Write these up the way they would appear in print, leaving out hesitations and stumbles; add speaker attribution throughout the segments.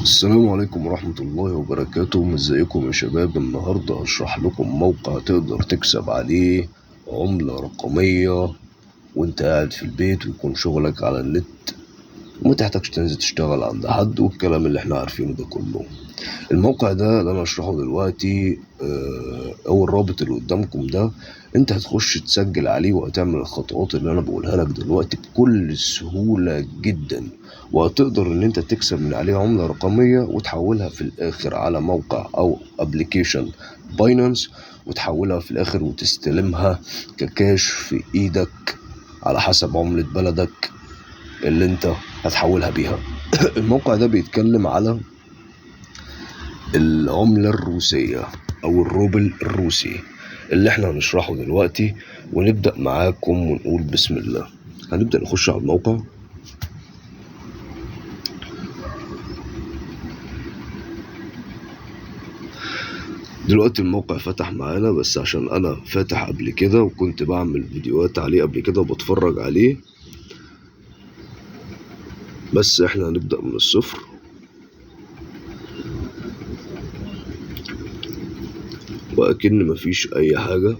Speaker 1: السلام عليكم ورحمة الله وبركاته. ازيكم يا شباب؟ النهاردة هشرح لكم موقع تقدر تكسب عليه عملة رقمية وانت قاعد في البيت، ويكون شغلك على النت وما تحتاجش تنزل تشتغل عند حد والكلام اللي احنا عارفينه ده كله. الموقع ده اللي انا هشرحه دلوقتي او الرابط اللي قدامكم ده، انت هتخش تسجل عليه وهتعمل الخطوات اللي انا بقولها لك دلوقتي بكل سهولة جدا، وهتقدر ان انت تكسب من عليه عملة رقمية وتحولها في الاخر على موقع او ابليكيشن باينانس، وتحولها في الاخر وتستلمها ككاش في ايدك على حسب عملة بلدك اللي انت هتحولها بيها. الموقع ده بيتكلم على العملة الروسية او الروبل الروسي اللي احنا هنشرحه دلوقتي، ونبدأ معاكم ونقول بسم الله. هنبدأ نخش على الموقع. دلوقتي الموقع فتح معانا، بس عشان انا فاتح قبل كده وكنت بعمل فيديوهات عليه قبل كده وبتفرج عليه، بس احنا هنبدأ من الصفر. واكن مفيش اي حاجة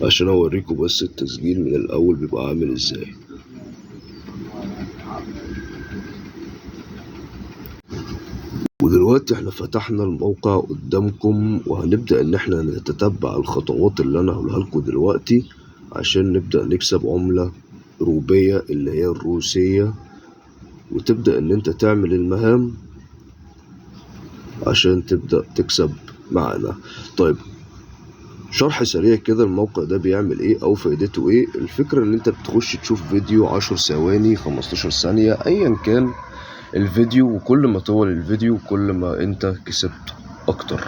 Speaker 1: عشان اوريكم بس التسجيل من الاول بيبقى عامل ازاي. ودلوقتي احنا فتحنا الموقع قدامكم، وهنبدأ ان احنا نتتبع الخطوات اللي انا هقولها لكم دلوقتي عشان نبدأ نكسب عملة روبية اللي هي الروسية، وتبدأ ان انت تعمل المهام عشان تبدأ تكسب معانا. طيب، شرح سريع كده، الموقع ده بيعمل ايه او فايدته ايه؟ الفكرة ان انت بتخش تشوف فيديو 10 ثواني 15 ثانية ايا كان الفيديو، وكل ما طول الفيديو كل ما انت كسبت اكتر.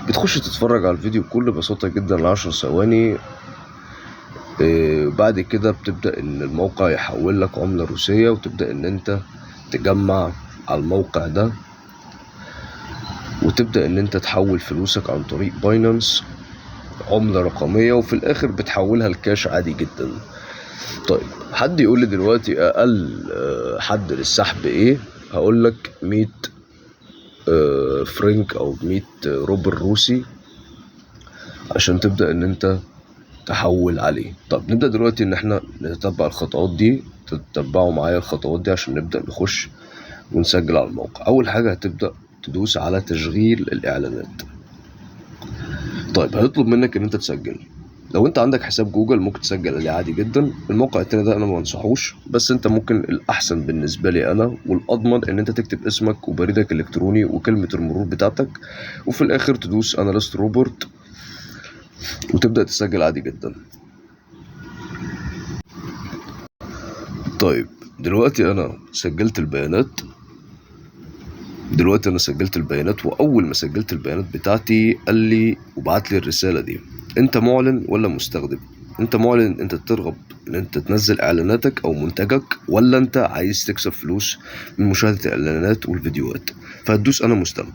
Speaker 1: بتخش تتفرج على الفيديو بكل بساطة جدا 10 ثواني. بعد كده بتبدأ ان الموقع يحول لك عملة روسية، وتبدأ ان انت تجمع على الموقع ده، وتبدأ ان انت تحول فلوسك عن طريق باينانس عملة رقمية، وفي الاخر بتحولها لكاش عادي جدا. طيب، حد يقول لي دلوقتي اقل حد للسحب ايه؟ هقول لك 100 فرنك او 100 روبل روسي عشان تبدأ ان انت تحول عليه. طب نبدأ دلوقتي ان احنا نتبع الخطوات دي، تتبعوا معايا الخطوات دي عشان نبدأ نخش ونسجل على الموقع. اول حاجة هتبدأ تدوس على تشغيل الاعلانات. طيب، هيطلب منك ان انت تسجل. لو انت عندك حساب جوجل ممكن تسجل عليه عادي جدا. الموقع التاني ده انا ما انصحوش، بس انت ممكن الاحسن بالنسبه لي انا والاضمن ان انت تكتب اسمك وبريدك الالكتروني وكلمه المرور بتاعتك، وفي الاخر تدوس اناليست روبوت وتبدا تسجل عادي جدا. طيب، دلوقتي انا سجلت البيانات. واول ما سجلت البيانات بتاعتي قال لي وبعت لي الرساله دي: انت معلن ولا مستخدم؟ انت معلن انت ترغب ان انت تنزل اعلاناتك او منتجك، ولا انت عايز تكسب فلوس من مشاهده الاعلانات والفيديوهات؟ فهتدوس انا مستخدم.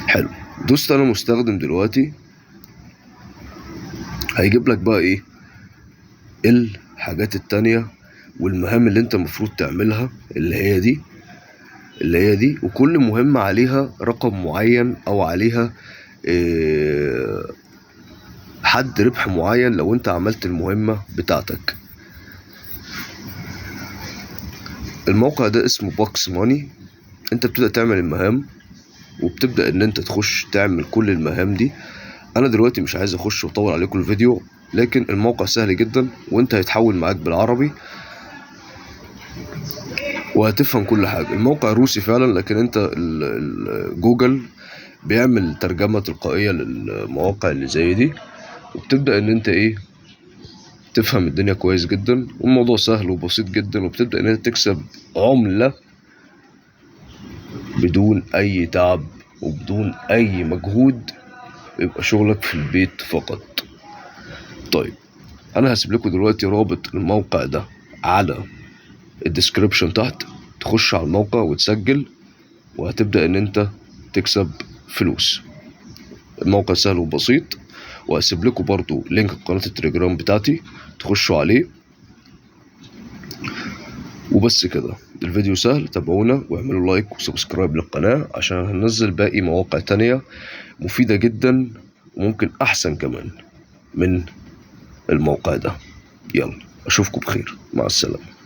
Speaker 1: حلو، دوست انا مستخدم. دلوقتي هيجيب لك بقى ايه الحاجات التانية والمهام اللي انت المفروض تعملها، اللي هي دي، وكل مهمة عليها رقم معين او عليها حد ربح معين لو انت عملت المهمة بتاعتك. الموقع ده اسمه بوكس ماني. انت بتبدأ تعمل المهام، وبتبدأ ان انت تخش تعمل كل المهام دي. انا دلوقتي مش عايز اخش واطول عليكم الفيديو، لكن الموقع سهل جدا وانت هيتحول معاك بالعربي وهتفهم كل حاجة. الموقع روسي فعلا، لكن انت جوجل بيعمل ترجمة تلقائية للمواقع اللي زي دي، وبتبدأ ان انت تفهم الدنيا كويس جدا، والموضوع سهل وبسيط جدا، وبتبدأ ان انت تكسب عملة بدون اي تعب وبدون اي مجهود، يبقى شغلك في البيت فقط. طيب، انا هسيب لكم دلوقتي رابط الموقع ده على الديسكريبشن تحت، تخش على الموقع وتسجل وهتبدأ ان انت تكسب فلوس. الموقع سهل وبسيط، وهسيب لكم برضو لينك قناة التليجرام بتاعتي تخشوا عليه وبس كده، الفيديو سهل، تابعونا واعملوا لايك وسبسكرايب للقناة عشان هننزل باقي مواقع تانية مفيدة جدا وممكن أحسن كمان من الموقع ده. يلا أشوفكم بخير، مع السلامة.